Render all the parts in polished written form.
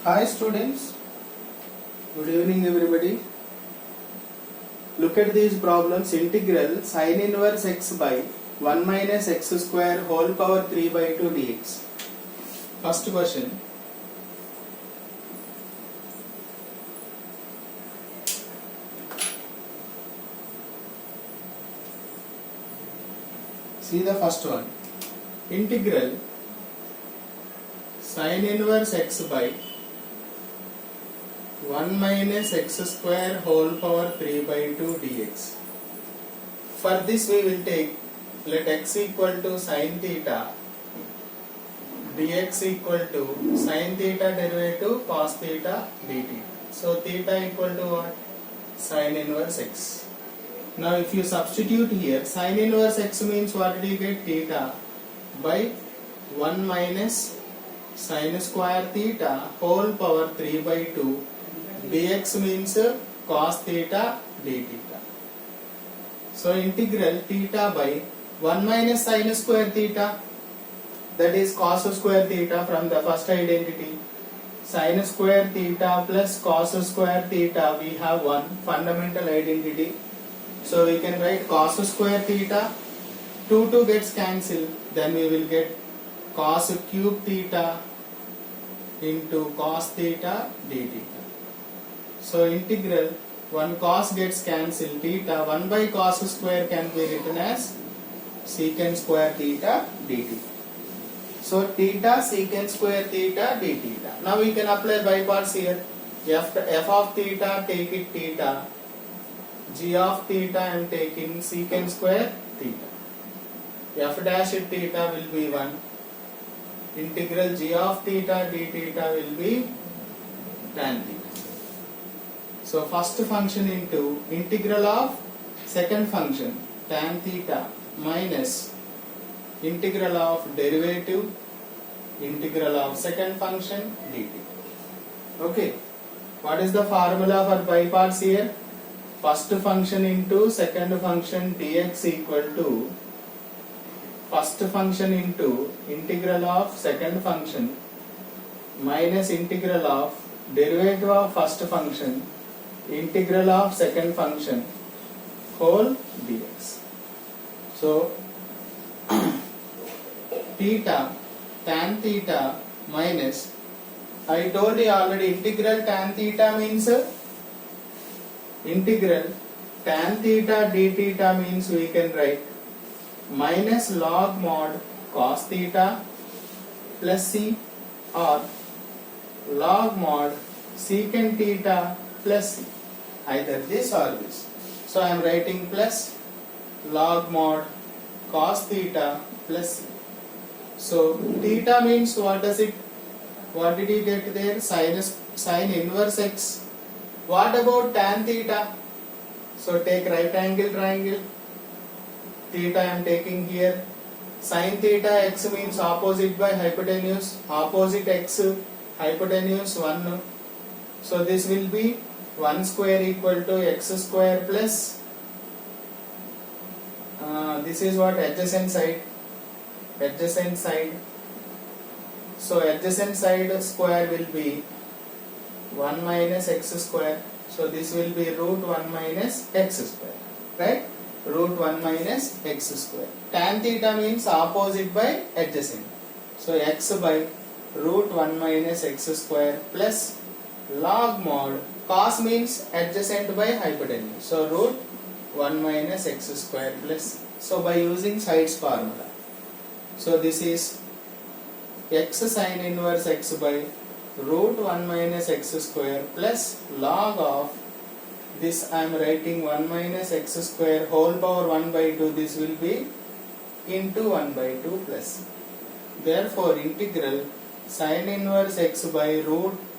Hi students, good evening everybody. Look at these problems. Integral sin inverse x by 1 minus x square whole power 3 by 2 dx. First question. See the first one. Integral sin inverse x by 1 minus x square whole power 3 by 2 dx. For this we will take, let x equal to sin theta, dx equal to sin theta derivative cos theta dt. So theta equal to what? Sin inverse x. Now if you substitute here, sin inverse x means what do you get? Theta by 1 minus sin square theta whole power 3 by 2 dx means cos theta d theta. So integral theta by 1 minus sin square theta, that is cos square theta from the first identity, sin square theta plus cos square theta, we have one fundamental identity. So we can write cos square theta, 2 gets cancelled, then we will get cos cube theta into cos theta d theta. So integral 1 cos gets cancelled, theta 1 by cos square can be written as secant square theta d theta. So theta secant square theta d theta. Now we can apply by parts here. F of theta, take it theta. G of theta I am taking secant square theta. F dash theta will be 1. Integral g of theta d theta will be tan theta. So first function into integral of second function tan theta minus integral of derivative integral of second function dt. Okay, what is the formula for by parts here? First function into second function dx equal to first function into integral of second function minus integral of derivative of first function integral of second function whole dx. So theta tan theta minus, I told you already, integral tan theta means integral tan theta d theta means we can write minus log mod cos theta plus c or log mod secant theta plus c, either this or this. So I am writing plus log mod cos theta plus c. So theta means what does it? What did you get there? Sin inverse x. What about tan theta? So take right angle triangle. Theta I am taking here. Sin theta x means opposite by hypotenuse. Opposite x, hypotenuse 1. So this will be 1 square equal to x square plus this is what? Adjacent side. Adjacent side. So adjacent side square will be 1 minus x square. So this will be root 1 minus x square. Right? Root 1 minus x square. Tan theta means opposite by adjacent. So x by root 1 minus x square plus log mod, cos means adjacent by hypotenuse. So root 1 minus x square plus. So by using sides formula. So this is x sin inverse x by root 1 minus x square plus log of this, I am writing 1 minus x square whole power 1 by 2, this will be into 1 by 2 plus. Therefore integral sin inverse x by 1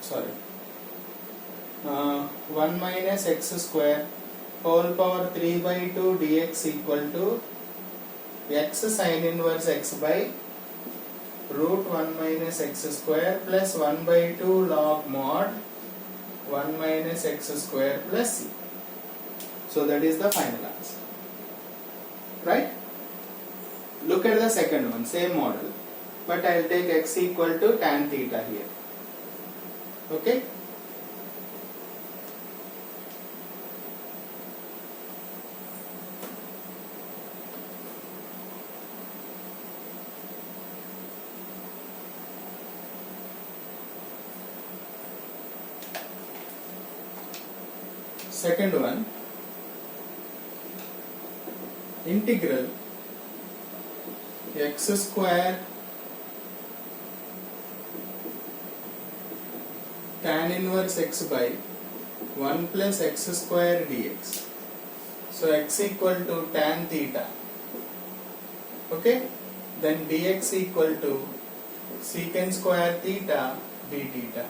minus x square whole power 3 by 2 dx equal to x sin inverse x by root 1 minus x square plus 1 by 2 log mod 1 minus x square plus c. So that is the final answer. Right? Look at the second one, same model. But I will take x equal to tan theta here. Okay. Second one, integral x square tan inverse x by 1 plus x square dx. So x equal to tan theta. Okay. Then dx equal to secant square theta d theta.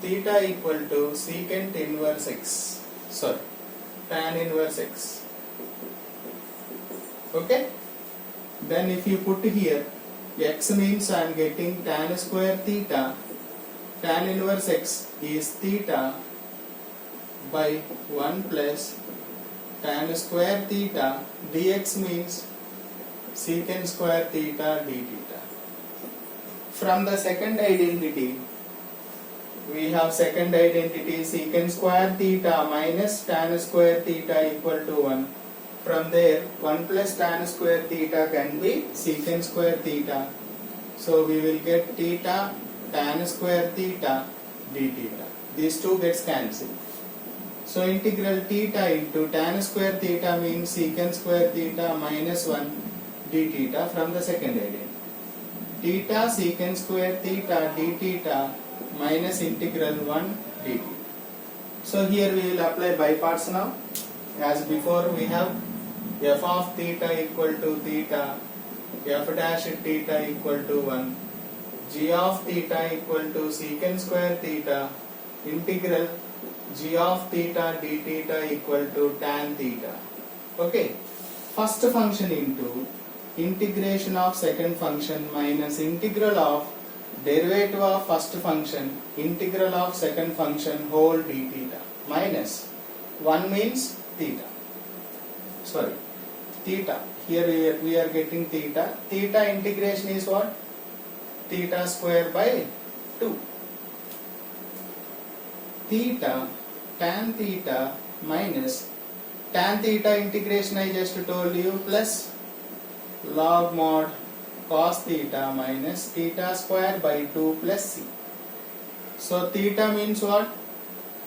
Theta equal to secant inverse x. Sorry, tan inverse x. Okay. Then if you put here x means I am getting tan square theta. Tan inverse x is theta by 1 plus tan square theta. Dx means secant square theta d theta. From the second identity, we have second identity secant square theta minus tan square theta equal to 1. From there 1 plus tan square theta can be secant square theta. So we will get theta tan square theta d theta. These two gets cancelled. So integral theta into tan square theta means secant square theta minus 1 d theta from the second identity. Theta secant square theta d theta minus integral 1 dt. So here we will apply by parts now. As before we have f of theta equal to theta, f dash theta equal to 1, g of theta equal to secant square theta, integral g of theta d theta equal to tan theta. Okay. First function into integration of second function minus integral of derivative of first function, integral of second function whole d theta, minus 1 means theta. Sorry, theta. Here we are getting theta. Theta integration is what? Theta square by 2. Theta tan theta minus tan theta integration I just told you plus log mod cos theta minus theta square by 2 plus c. So theta means what?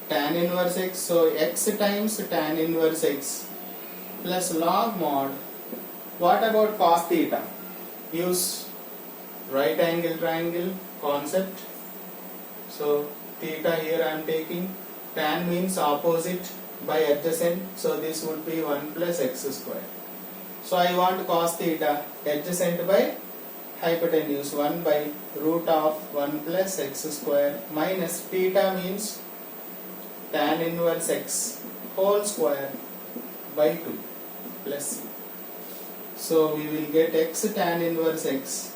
Tan inverse x. So x times tan inverse x plus log mod. What about cos theta? Use right angle triangle concept. So theta here I am taking. Tan means opposite by adjacent. So this would be 1 plus x square. So I want cos theta adjacent by hypotenuse 1 by root of 1 plus x square minus theta means tan inverse x whole square by 2 plus c. So we will get x tan inverse x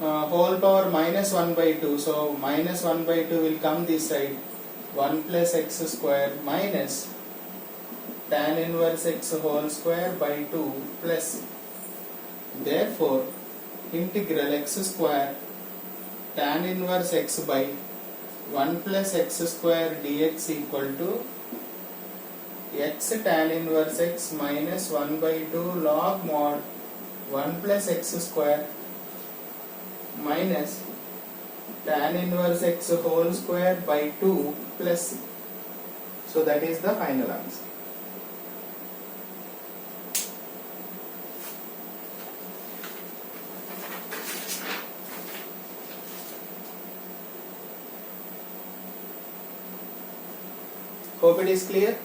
whole power minus 1 by 2. So minus 1 by 2 will come this side, 1 plus x square minus tan inverse x whole square by 2 plus c. Therefore integral x square tan inverse x by 1 plus x square dx equal to x tan inverse x minus 1 by 2 log mod 1 plus x square minus tan inverse x whole square by 2 plus c. So that is the final answer. Hope it is clear.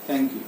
Thank you.